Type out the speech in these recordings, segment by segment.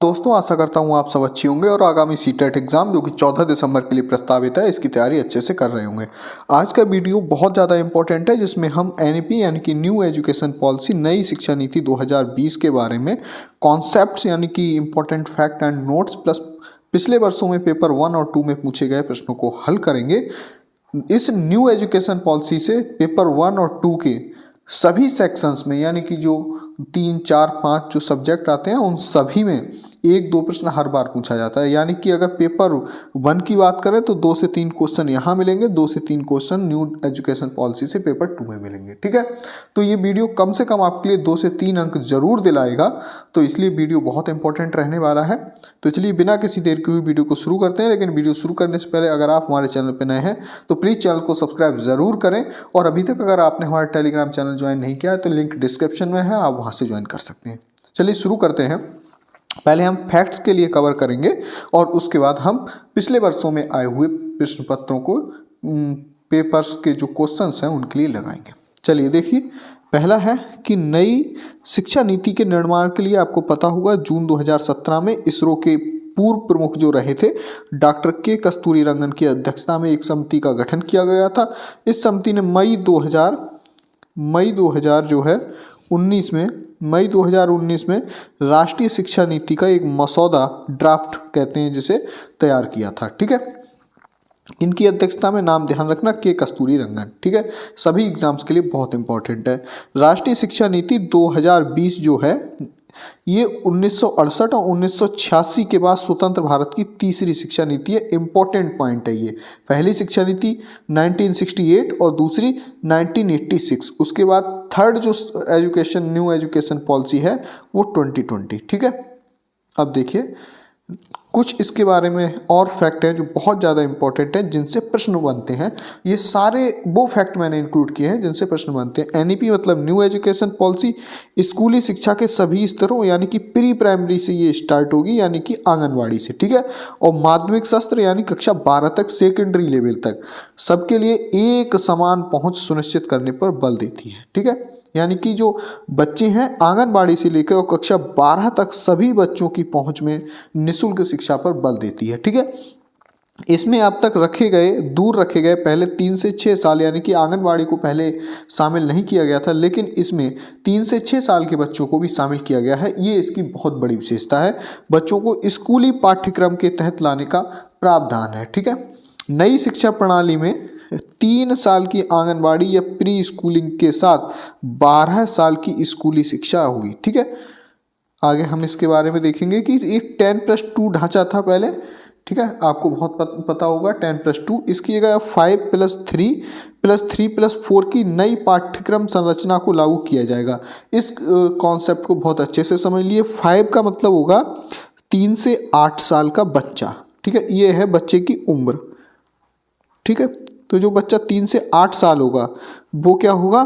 दोस्तों आशा करता हूँ आप सब अच्छे होंगे और आगामी सीटेट एग्जाम जो कि 14 दिसंबर के लिए प्रस्तावित है इसकी तैयारी अच्छे से कर रहे होंगे। आज का वीडियो बहुत ज़्यादा इंपॉर्टेंट है जिसमें हम एनईपी यानी कि न्यू एजुकेशन पॉलिसी नई शिक्षा नीति 2020 के बारे में कॉन्सेप्ट्स यानी कि important fact and notes plus पिछले वर्षों में पेपर 1 और 2 में पूछे गए प्रश्नों को हल करेंगे। इस न्यू एजुकेशन पॉलिसी से पेपर 1 और 2 के सभी सेक्शंस में यानी कि जो 3, 4, 5 जो सब्जेक्ट आते हैं उन सभी में 1-2 प्रश्न हर बार पूछा जाता है। यानी कि अगर पेपर 1 की बात करें तो 2 से 3 क्वेश्चन यहाँ मिलेंगे, 2 से 3 क्वेश्चन न्यू एजुकेशन पॉलिसी से पेपर 2 में मिलेंगे। ठीक है, तो ये वीडियो कम से कम आपके लिए 2 से 3 अंक जरूर दिलाएगा, तो इसलिए वीडियो बहुत इंपॉर्टेंट रहने वाला है। तो चलिए बिना किसी देर के हुए वीडियो को शुरू करते हैं। लेकिन वीडियो शुरू करने से पहले अगर आप हमारे चैनल पर नए हैं तो प्लीज़ चैनल को सब्सक्राइब जरूर करें, और अभी तक अगर आपने हमारा टेलीग्राम चैनल ज्वाइन नहीं किया है तो लिंक डिस्क्रिप्शन में है, आप वहाँ से ज्वाइन कर सकते हैं। चलिए शुरू करते हैं। पहले हम फैक्ट्स के लिए कवर करेंगे और उसके बाद हम पिछले वर्षों में आए हुए प्रश्न पत्रों को पेपर्स के जो क्वेश्चंस हैं उनके लिए लगाएंगे। चलिए देखिए, पहला है कि नई शिक्षा नीति के निर्माण के लिए आपको पता होगा जून 2017 में इसरो के पूर्व प्रमुख जो रहे थे डॉक्टर के कस्तूरीरंगन की अध्यक्षता में एक समिति का गठन किया गया था। इस समिति ने मई 2019 में राष्ट्रीय शिक्षा नीति का एक मसौदा ड्राफ्ट कहते हैं जिसे तैयार किया था। ठीक है, इनकी अध्यक्षता में, नाम ध्यान रखना, के कस्तूरीरंगन। ठीक है, सभी एग्जाम्स के लिए बहुत इंपॉर्टेंट है। राष्ट्रीय शिक्षा नीति 2020 जो है ये 1968 और 1986 के बाद स्वतंत्र भारत की तीसरी शिक्षा नीति है। इंपॉर्टेंट पॉइंट है ये। पहली शिक्षा नीति 1968 और दूसरी 1986। उसके बाद थर्ड जो न्यू एजुकेशन पॉलिसी है वो 2020। ठीक है, अब देखिए कुछ इसके बारे में और फैक्ट हैं जो बहुत ज़्यादा इंपॉर्टेंट हैं जिनसे प्रश्न बनते हैं। ये सारे वो फैक्ट मैंने इंक्लूड किए हैं जिनसे प्रश्न बनते हैं। एनईपी मतलब न्यू एजुकेशन पॉलिसी स्कूली शिक्षा के सभी स्तरों यानी कि प्री प्राइमरी से ये स्टार्ट होगी यानी कि आंगनवाड़ी से। ठीक है, और माध्यमिक सत्र यानी कक्षा 12 तक, सेकेंडरी लेवल तक सबके लिए एक समान पहुँच सुनिश्चित करने पर बल देती है। ठीक है, यानी कि जो बच्चे हैं आंगनबाड़ी से लेकर और कक्षा 12 तक सभी बच्चों की पहुंच में निःशुल्क शिक्षा पर बल देती है। ठीक है, इसमें अब तक दूर रखे गए पहले 3 से 6 साल यानी कि आंगनबाड़ी को पहले शामिल नहीं किया गया था, लेकिन इसमें 3 से 6 साल के बच्चों को भी शामिल किया गया है। ये इसकी बहुत बड़ी विशेषता है। बच्चों को स्कूली पाठ्यक्रम के तहत लाने का प्रावधान है। ठीक है, नई शिक्षा प्रणाली में 3 साल की आंगनबाड़ी या प्री स्कूलिंग के साथ 12 साल की स्कूली शिक्षा होगी। ठीक है, आगे हम इसके बारे में देखेंगे कि एक 10+2 ढांचा था पहले। ठीक है, आपको बहुत पता होगा 10+2। इसकी जगह 5+3+3+4 की नई पाठ्यक्रम संरचना को लागू किया जाएगा। इस कॉन्सेप्ट को बहुत अच्छे से समझ लिए। 5 का मतलब होगा 3 से 8 साल का बच्चा। ठीक है, ये है बच्चे की उम्र। ठीक है, तो जो बच्चा 3 से 8 साल होगा वो क्या होगा,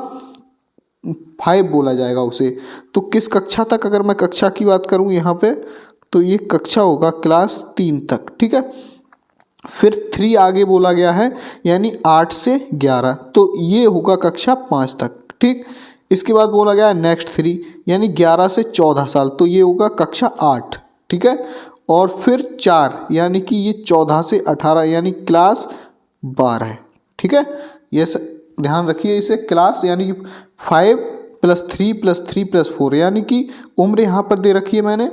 5 बोला जाएगा उसे। तो किस कक्षा तक, अगर मैं कक्षा की बात करूं यहाँ पे तो ये कक्षा होगा क्लास 3 तक। ठीक है, फिर 3 आगे बोला गया है यानी 8 से 11, तो ये होगा कक्षा 5 तक। ठीक, इसके बाद बोला गया है नेक्स्ट 3 यानी 11 से 14 साल, तो ये होगा कक्षा 8। ठीक है, और फिर 4 यानी कि ये 14 से 18 यानी क्लास 12। ठीक है, ये ध्यान रखिए इसे, क्लास यानी कि 5+3+3+4 यानी कि उम्र यहाँ पर दे रखी है मैंने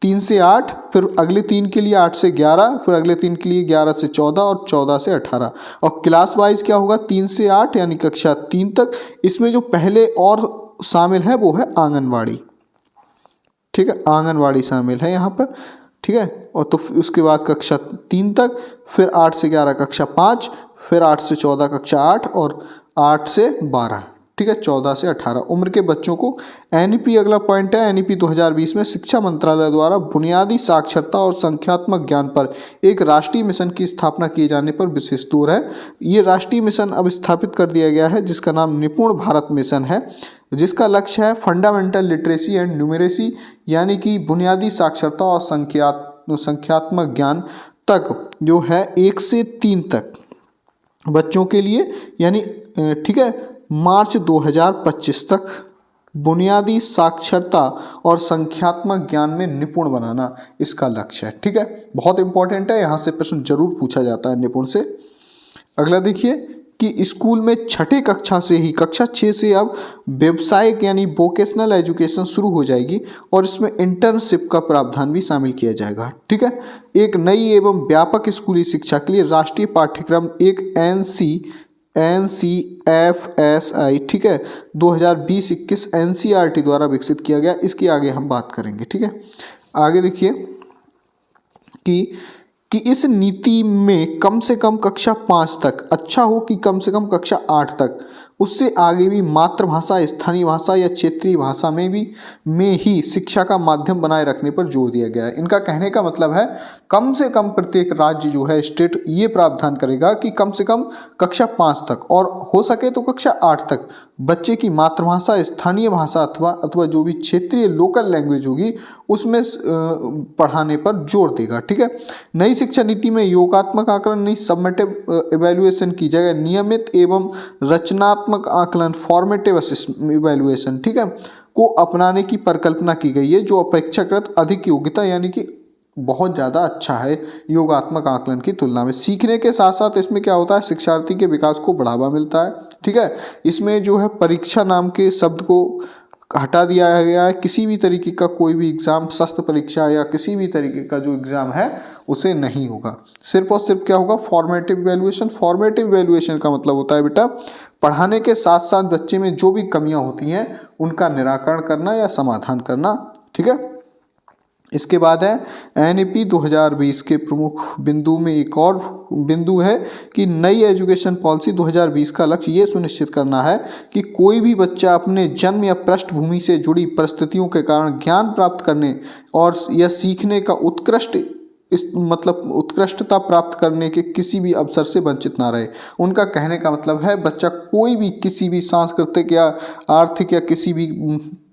3 से 8, फिर अगले 3 के लिए 8 से 11, फिर अगले 3 के लिए 11 से 14 और 14 से 18। और क्लास वाइज क्या होगा, 3 से 8 यानी कक्षा 3 तक। इसमें जो पहले और शामिल है वो है आंगनवाड़ी। ठीक है, आंगनवाड़ी शामिल है यहाँ पर। ठीक है, और तो उसके बाद कक्षा 3 तक, फिर 8 से 11 कक्षा 5, फिर 8 से 14 कक्षा 8 और 8 से 12। ठीक है, 14 से 18 उम्र के बच्चों को एनईपी, अगला पॉइंट है एनईपी 2020 में शिक्षा मंत्रालय द्वारा बुनियादी साक्षरता और संख्यात्मक ज्ञान पर एक राष्ट्रीय मिशन की स्थापना किए जाने पर विशेष जोर है। ये राष्ट्रीय मिशन अब स्थापित कर दिया गया है जिसका नाम निपुण भारत मिशन है, जिसका लक्ष्य है फंडामेंटल लिटरेसी एंड न्यूमेरेसी यानी कि बुनियादी साक्षरता और संख्यात्मक ज्ञान तक जो है 1 से 3 तक बच्चों के लिए, यानी ठीक है मार्च 2025 तक बुनियादी साक्षरता और संख्यात्मक ज्ञान में निपुण बनाना इसका लक्ष्य है। ठीक है, बहुत इंपॉर्टेंट है, यहाँ से प्रश्न जरूर पूछा जाता है निपुण से। अगला देखिए कि स्कूल में छठी कक्षा से ही, कक्षा 6 से अब व्यवसायिक यानी वोकेशनल एजुकेशन शुरू हो जाएगी और इसमें इंटर्नशिप का प्रावधान भी शामिल किया जाएगा। ठीक है, एक नई एवं व्यापक स्कूली शिक्षा के लिए राष्ट्रीय पाठ्यक्रम एक NCFSI, ठीक है, 2020-21 NCERT द्वारा विकसित किया गया। इसकी आगे हम बात करेंगे। ठीक है, आगे देखिए कि इस नीति में कम से कम कक्षा 5 तक, अच्छा हो कि कम से कम कक्षा 8 तक, उससे आगे भी मातृभाषा, स्थानीय भाषा या क्षेत्रीय भाषा में ही शिक्षा का माध्यम बनाए रखने पर जोर दिया गया है। इनका कहने का मतलब है कम से कम प्रत्येक राज्य जो है, स्टेट, ये प्रावधान करेगा कि कम से कम कक्षा 5 तक और हो सके तो कक्षा 8 तक बच्चे की मातृभाषा, स्थानीय भाषा अथवा जो भी क्षेत्रीय लोकल लैंग्वेज होगी उसमें पढ़ाने पर जोर देगा। ठीक है, नई शिक्षा नीति में योगात्मक आकलन, सबमेटिव इवैल्यूएशन की जगह नियमित एवं रचनात्मक आकलन, फॉर्मेटिव इवैल्यूएशन, ठीक है, को अपनाने की परिकल्पना की गई है, जो अपेक्षाकृत अधिक योग्यता यानी कि बहुत ज़्यादा अच्छा है योगात्मक आकलन की तुलना में। सीखने के साथ साथ इसमें क्या होता है, शिक्षार्थी के विकास को बढ़ावा मिलता है। ठीक है, इसमें जो है परीक्षा नाम के शब्द को हटा दिया गया है। किसी भी तरीके का कोई भी एग्ज़ाम, शस्त्र परीक्षा या किसी भी तरीके का जो एग्ज़ाम है उसे नहीं होगा। सिर्फ और सिर्फ क्या होगा, फॉर्मेटिव इवैल्यूएशन। फॉर्मेटिव इवैल्यूएशन का मतलब होता है बेटा पढ़ाने के साथ साथ बच्चे में जो भी कमियां होती हैं उनका निराकरण करना या समाधान करना। ठीक है, इसके बाद है NEP 2020 के प्रमुख बिंदु में एक और बिंदु है कि नई एजुकेशन पॉलिसी 2020 का लक्ष्य ये सुनिश्चित करना है कि कोई भी बच्चा अपने जन्म या पृष्ठभूमि से जुड़ी परिस्थितियों के कारण ज्ञान प्राप्त करने और या सीखने का उत्कृष्टता प्राप्त करने के किसी भी अवसर से वंचित ना रहे। उनका कहने का मतलब है बच्चा कोई भी किसी भी सांस्कृतिक या आर्थिक या किसी भी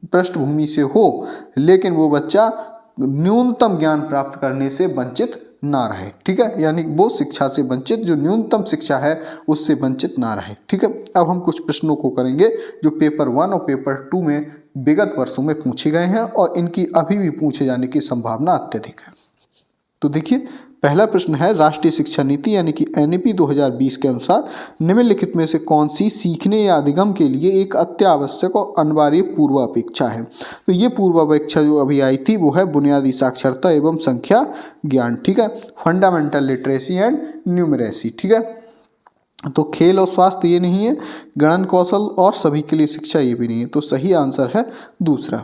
पृष्ठभूमि से हो, लेकिन वो बच्चा न्यूनतम ज्ञान प्राप्त करने से वंचित ना रहे। ठीक है, यानी वो शिक्षा से वंचित, जो न्यूनतम शिक्षा है उससे वंचित ना रहे। ठीक है, अब हम कुछ प्रश्नों को करेंगे जो पेपर 1 और पेपर 2 में विगत वर्षों में पूछे गए हैं और इनकी अभी भी पूछे जाने की संभावना अत्यधिक है। तो देखिए, पहला प्रश्न है राष्ट्रीय शिक्षा नीति यानी कि NEP 2020 के अनुसार निम्नलिखित में से कौन सी सीखने या अधिगम के लिए एक अत्यावश्यक और अनिवार्य पूर्वापेक्षा है। तो ये पूर्वापेक्षा जो अभी आई थी वो है बुनियादी साक्षरता एवं संख्या ज्ञान। ठीक है, फंडामेंटल लिटरेसी एंड न्यूमरेसी। ठीक है, तो खेल और स्वास्थ्य ये नहीं है, गणन कौशल और सभी के लिए शिक्षा ये भी नहीं है। तो सही आंसर है दूसरा।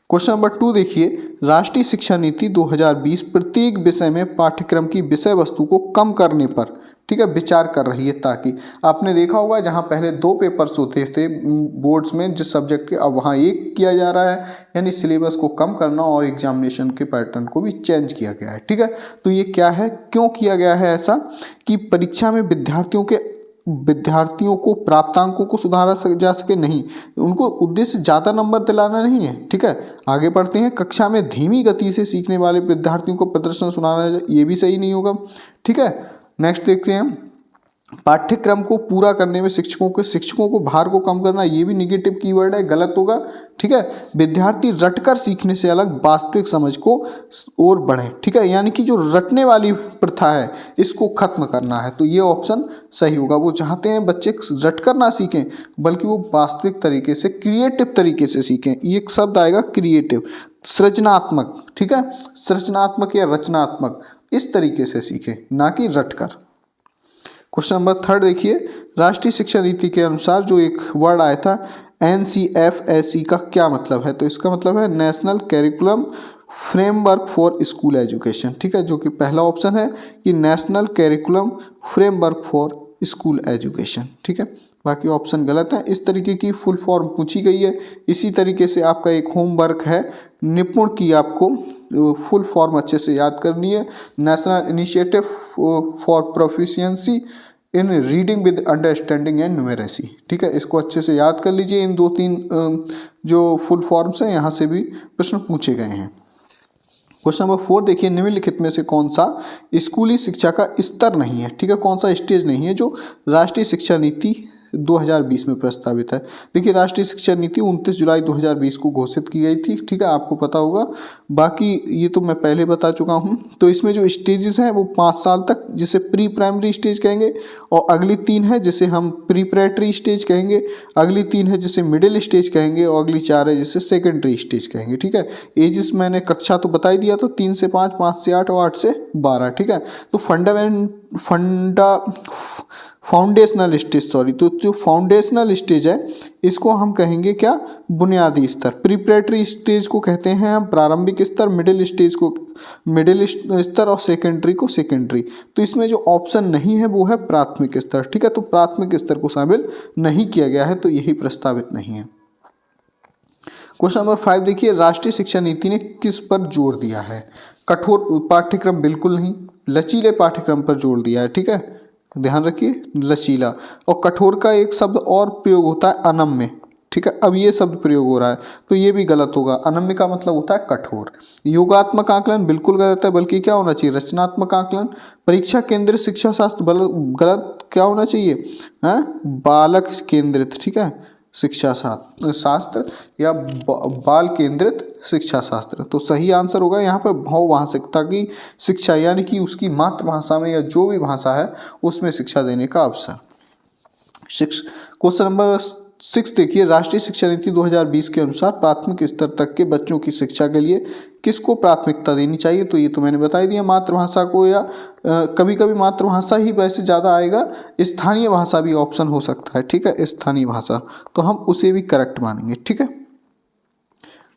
क्वेश्चन नंबर 2 देखिए, राष्ट्रीय शिक्षा नीति 2020 प्रत्येक विषय में पाठ्यक्रम की विषय वस्तु को कम करने पर, ठीक है, विचार कर रही है, ताकि आपने देखा होगा जहां पहले 2 पेपर्स होते थे बोर्ड्स में जिस सब्जेक्ट के, अब वहां एक किया जा रहा है, यानी सिलेबस को कम करना और एग्जामिनेशन के पैटर्न को भी चेंज किया गया है। ठीक है, तो ये क्या है, क्यों किया गया है ऐसा कि परीक्षा में विद्यार्थियों को प्राप्तांकों को सुधारा जा सके, नहीं, उनको उद्देश्य ज़्यादा नंबर दिलाना नहीं है। ठीक है, आगे बढ़ते हैं। कक्षा में धीमी गति से सीखने वाले विद्यार्थियों को प्रदर्शन सुनाना, ये भी सही नहीं होगा। ठीक है, नेक्स्ट देखते हैं। पाठ्यक्रम को पूरा करने में शिक्षकों को भार को कम करना, ये भी निगेटिव कीवर्ड है, गलत होगा। ठीक है, विद्यार्थी रटकर सीखने से अलग वास्तविक समझ को और बढ़े। ठीक है, यानी कि जो रटने वाली प्रथा है इसको खत्म करना है, तो ये ऑप्शन सही होगा। वो चाहते हैं बच्चे रटकर ना सीखें बल्कि वो वास्तविक तरीके से, क्रिएटिव तरीके से सीखें। ये एक शब्द आएगा क्रिएटिव, सृजनात्मक। ठीक है, सृजनात्मक या रचनात्मक, इस तरीके से सीखें, ना कि रटकर। क्वेश्चन नंबर 3 देखिए, राष्ट्रीय शिक्षा नीति के अनुसार जो एक वर्ड आया था NCFSE का क्या मतलब है। तो इसका मतलब है national curriculum framework for school education. ठीक है, जो कि पहला ऑप्शन है कि national curriculum framework for school education. ठीक है, बाकी ऑप्शन गलत है। इस तरीके की फुल फॉर्म पूछी गई है। इसी तरीके से आपका एक होमवर्क है निपुण की, आपको फुल फॉर्म अच्छे से याद करनी है। National initiative for proficiency in reading with understanding and numeracy. ठीक है, इसको अच्छे से याद कर लीजिए। इन 2-3 जो फुल फॉर्म्स हैं यहाँ से भी प्रश्न पूछे गए हैं। क्वेश्चन नंबर 4 देखिए, निम्नलिखित में से कौन सा स्कूली शिक्षा का स्तर नहीं है। ठीक है, कौन सा स्टेज नहीं है जो राष्ट्रीय शिक्षा नीति 2020 में प्रस्तावित है। देखिए राष्ट्रीय शिक्षा नीति 29 जुलाई 2020 को घोषित की गई थी, ठीक है, आपको पता होगा। बाकी ये तो मैं पहले बता चुका हूँ। तो इसमें जो स्टेजेस हैं वो 5 साल तक, जिसे प्री प्राइमरी स्टेज कहेंगे, और अगली 3 है जिसे हम प्रीपरेटरी स्टेज कहेंगे, अगली 3 है जिसे मिडिल स्टेज कहेंगे, और अगली 4 है जिसे सेकेंडरी स्टेज कहेंगे, ठीक है। एजेस मैंने कक्षा तो बता ही दिया, तो 3 से 5, 5 से 8 और 8 से 12, ठीक है। तो फाउंडेशनल स्टेज, सॉरी, तो जो फाउंडेशनल स्टेज है इसको हम कहेंगे क्या, बुनियादी स्तर। प्रीपरेटरी स्टेज को कहते हैं हम प्रारंभिक स्तर, मिडिल स्टेज को मिडिल स्तर, और सेकेंडरी को सेकेंडरी। तो इसमें जो ऑप्शन नहीं है वो है प्राथमिक स्तर, ठीक है। तो प्राथमिक स्तर को शामिल नहीं किया गया है, तो यही प्रस्तावित नहीं है। क्वेश्चन नंबर 5 देखिए, राष्ट्रीय शिक्षा नीति ने किस पर जोर दिया है। कठोर पाठ्यक्रम बिल्कुल नहीं, लचीले पाठ्यक्रम पर जोर दिया है, ठीक है, ध्यान रखिए, लचीला। और कठोर का एक शब्द और प्रयोग होता है अनम्य, ठीक है। अब ये शब्द प्रयोग हो रहा है तो ये भी गलत होगा, अनम्य का मतलब होता है कठोर। योगात्मक आकलन बिल्कुल गलत है, बल्कि क्या होना चाहिए, रचनात्मक आकलन। परीक्षा केंद्रित शिक्षा शास्त्र गलत, क्या होना चाहिए, बालक केंद्रित, ठीक है, शिक्षा शास्त्र या बाल केंद्रित शिक्षा शास्त्र। तो सही आंसर होगा यहाँ पर बहुभाषिकता की शिक्षा, यानी कि उसकी मातृभाषा में या जो भी भाषा है उसमें शिक्षा देने का अवसर। क्वेश्चन नंबर 6 देखिए, राष्ट्रीय शिक्षा नीति 2020 के अनुसार प्राथमिक स्तर तक के बच्चों की शिक्षा के लिए किसको प्राथमिकता देनी चाहिए। तो ये तो मैंने बता ही दिया, मातृभाषा को, या कभी कभी मातृभाषा ही वैसे ज़्यादा आएगा, स्थानीय भाषा भी ऑप्शन हो सकता है, ठीक है, स्थानीय भाषा, तो हम उसे भी करेक्ट मानेंगे, ठीक है।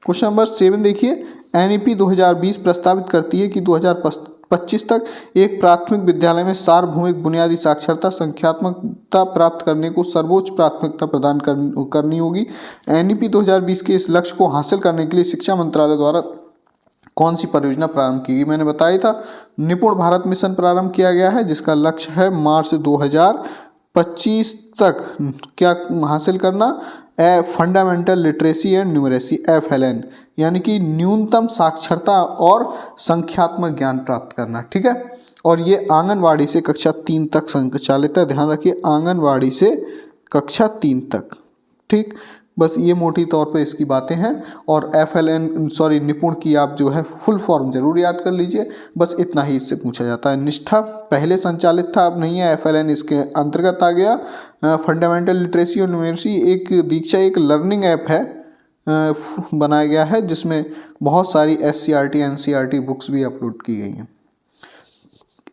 क्वेश्चन नंबर 7 देखिए, NEP 2020 प्रस्तावित करती है कि 2025 तक एक प्राथमिक विद्यालय में सार्वभौमिक बुनियादी साक्षरता संख्यात्मकता प्राप्त करने को सर्वोच्च प्राथमिकता प्रदान करनी होगी। NEP 2020 के इस लक्ष्य को हासिल करने के लिए शिक्षा मंत्रालय द्वारा कौन सी परियोजना प्रारंभ की गई। मैंने बताया था, निपुण भारत मिशन प्रारंभ किया गया है, जिसका लक्ष्य है मार्च 2025 तक क्या हासिल करना, fundamental literacy and numeracy, FLN, यानी कि न्यूनतम साक्षरता और संख्यात्मक ज्ञान प्राप्त करना, ठीक है। और ये आंगनवाड़ी से कक्षा 3 तक संचालित है, ध्यान रखिए, आंगनवाड़ी से कक्षा 3 तक, ठीक। बस ये मोटी तौर पे इसकी बातें हैं। और FLN, सॉरी, निपुण की आप जो है फुल फॉर्म जरूर याद कर लीजिए, बस इतना ही इससे पूछा जाता है। निष्ठा पहले संचालित था, अब नहीं है, FLN इसके अंतर्गत आ गया। फंडामेंटल लिटरेसी और न्यूमरेसी एक दीक्षा, एक लर्निंग ऐप है, बनाया गया है, जिसमें बहुत सारी SCRT NCRT बुक्स भी अपलोड की गई हैं।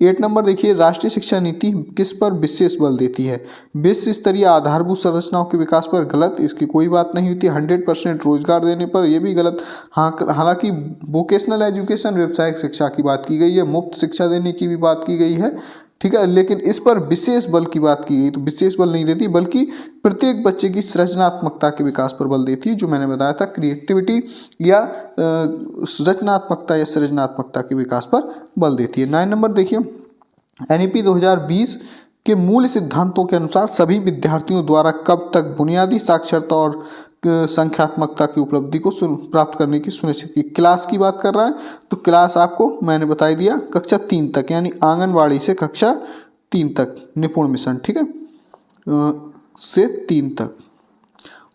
8 नंबर देखिए, राष्ट्रीय शिक्षा नीति किस पर विशेष बल देती है। विश्व स्तरीय आधारभूत संरचनाओं के विकास पर गलत, इसकी कोई बात नहीं होती। 100% रोजगार देने पर, यह भी गलत। हाँ, हालांकि वोकेशनल एजुकेशन, व्यावसायिक शिक्षा की बात की गई है, मुफ्त शिक्षा देने की भी बात की गई है, ठीक है, लेकिन इस पर विशेष बल की बात की गई तो विशेष बल नहीं देती, बल्कि प्रत्येक बच्चे की सृजनात्मकता के विकास पर बल देती है, जो मैंने बताया था, क्रिएटिविटी या रचनात्मकता या सृजनात्मकता के विकास पर बल देती है। 9 नंबर देखिए, NEP 2020 के मूल सिद्धांतों के अनुसार सभी विद्यार्थियों द्वारा कब तक बुनियादी साक्षरता और संख्यात्मकता की उपलब्धि को प्राप्त करने की सुनिश्चित की। क्लास की बात कर रहा है, तो क्लास आपको मैंने बता दिया, कक्षा 3 तक, यानी आंगनवाड़ी से कक्षा 3 तक, निपुण मिशन, ठीक है, से 3 तक,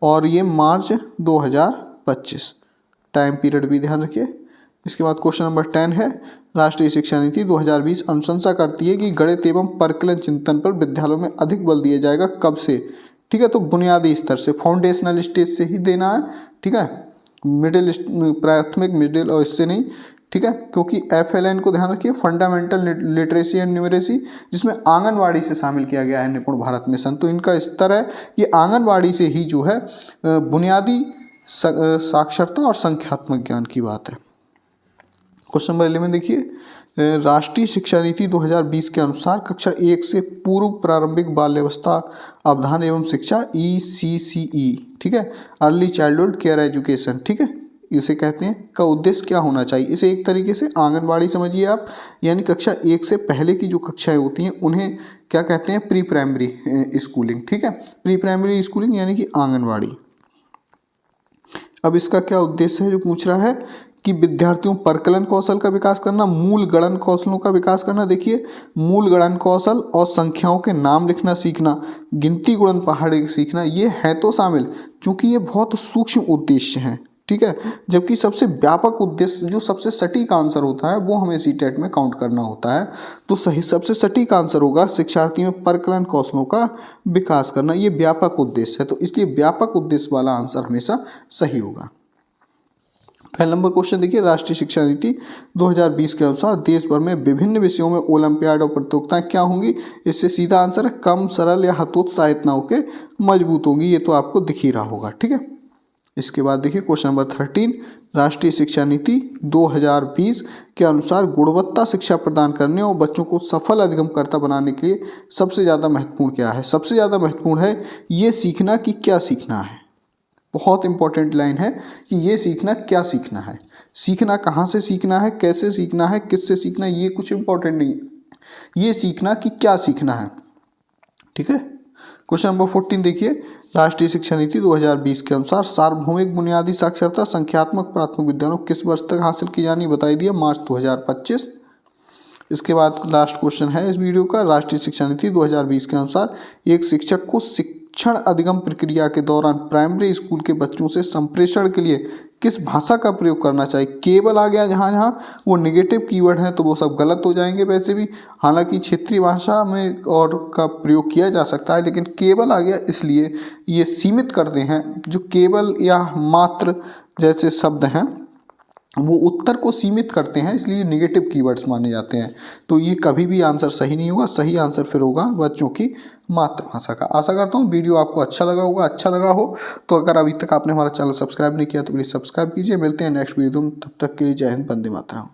और ये मार्च 2025, टाइम पीरियड भी ध्यान रखिए। इसके बाद क्वेश्चन नंबर 10 है, राष्ट्रीय शिक्षा नीति 2020 अनुशंसा करती है कि गणित एवं परिकलन चिंतन पर विद्यालयों में अधिक बल दिया जाएगा, कब से, ठीक है। तो बुनियादी स्तर से, फाउंडेशनल स्टेज से ही देना है, ठीक है, मिडिल, प्राथमिक, मिडिल और इससे नहीं, ठीक है, क्योंकि FLN को ध्यान रखिए, फंडामेंटल लिटरेसी एंड न्यूमरेसी, जिसमें आंगनवाड़ी से शामिल किया गया है निपुण भारत मिशन, तो इनका स्तर है ये आंगनवाड़ी से ही जो है बुनियादी साक्षरता और संख्यात्मक ज्ञान की बात है। क्वेश्चन नंबर 11 देखिए, राष्ट्रीय शिक्षा नीति 2020 के अनुसार कक्षा 1 से पूर्व प्रारंभिक बाल्यावस्था अवधान एवं शिक्षा, ECCE, ठीक है, अर्ली चाइल्डहुड केयर एजुकेशन, ठीक है, इसे कहते हैं, का उद्देश्य क्या होना चाहिए। इसे एक तरीके से आंगनवाड़ी समझिए आप, यानी कक्षा 1 से पहले की जो कक्षाएं होती हैं उन्हें क्या कहते हैं, प्री प्राइमरी स्कूलिंग, ठीक है, प्री प्राइमरी स्कूलिंग यानी कि आंगनवाड़ी। अब इसका क्या उद्देश्य है जो पूछ रहा है कि विद्यार्थियों परकलन कौशल का विकास करना, मूल गणन कौशलों का विकास करना। देखिए, मूल गणन कौशल और संख्याओं के नाम लिखना सीखना, गिनती गुणन पहाड़ी सीखना, ये है तो शामिल, क्योंकि ये बहुत सूक्ष्म उद्देश्य हैं, ठीक है। जबकि सबसे व्यापक उद्देश्य, जो सबसे सटीक आंसर होता है, वो हमें सीटेट में काउंट करना होता है। तो सही सबसे सटीक आंसर होगा शिक्षार्थी में परकलन कौशलों का विकास करना। ये व्यापक उद्देश्य है, तो इसलिए व्यापक उद्देश्य वाला आंसर हमेशा सही होगा। पहला नंबर क्वेश्चन देखिए, राष्ट्रीय शिक्षा नीति 2020 के अनुसार देश भर में विभिन्न विषयों में ओलंपियाड और प्रतियोगिताएं क्या होंगी। इससे सीधा आंसर है कम, सरल या हतोत्साहित न होकर मजबूत होगी। ये तो आपको दिख ही रहा होगा, ठीक है। इसके बाद देखिए क्वेश्चन नंबर 13, राष्ट्रीय शिक्षा नीति 2020 के अनुसार गुणवत्ता शिक्षा प्रदान करने और बच्चों को सफल अधिगमकर्ता बनाने के लिए सबसे ज़्यादा महत्वपूर्ण क्या है। सबसे ज़्यादा महत्वपूर्ण है ये सीखना कि क्या सीखना है। बहुत इंपॉर्टेंट लाइन है कि ये सीखना क्या सीखना है। सीखना कहाँ से सीखना है, कैसे सीखना है, किससे सीखना है, ये कुछ इंपॉर्टेंट नहीं है। ये सीखना कि क्या सीखना है, ठीक है। क्वेश्चन नंबर 14 देखिए, राष्ट्रीय शिक्षा नीति 2020 के अनुसार सार्वभौमिक बुनियादी साक्षरता संख्यात्मक प्राथमिक विद्यालयों किस वर्ष तक हासिल की जानी, बताई दिया मार्च 2025। इसके बाद लास्ट क्वेश्चन है इस वीडियो का, राष्ट्रीय शिक्षा नीति 2020 के अनुसार एक शिक्षक को शिक्षण अधिगम प्रक्रिया के दौरान प्राइमरी स्कूल के बच्चों से संप्रेषण के लिए किस भाषा का प्रयोग करना चाहिए। केवल आ गया जहाँ जहाँ वो नेगेटिव कीवर्ड है तो वो सब गलत हो जाएंगे। वैसे भी हालांकि क्षेत्रीय भाषा में और का प्रयोग किया जा सकता है, लेकिन केवल आ गया इसलिए ये सीमित करते हैं। जो केवल या मात्र जैसे शब्द हैं वो उत्तर को सीमित करते हैं, इसलिए नेगेटिव कीवर्ड्स माने जाते हैं। तो ये कभी भी आंसर सही नहीं होगा। सही आंसर फिर होगा बच्चों की मातृभाषा का। आशा करता हूँ वीडियो आपको अच्छा लगा होगा। अच्छा लगा हो तो अगर अभी तक आपने हमारा चैनल सब्सक्राइब नहीं किया तो प्लीज़ सब्सक्राइब कीजिए। मिलते हैं नेक्स्ट वीडियो में, तब तक के लिए जय हिंद, वंदे मातरम।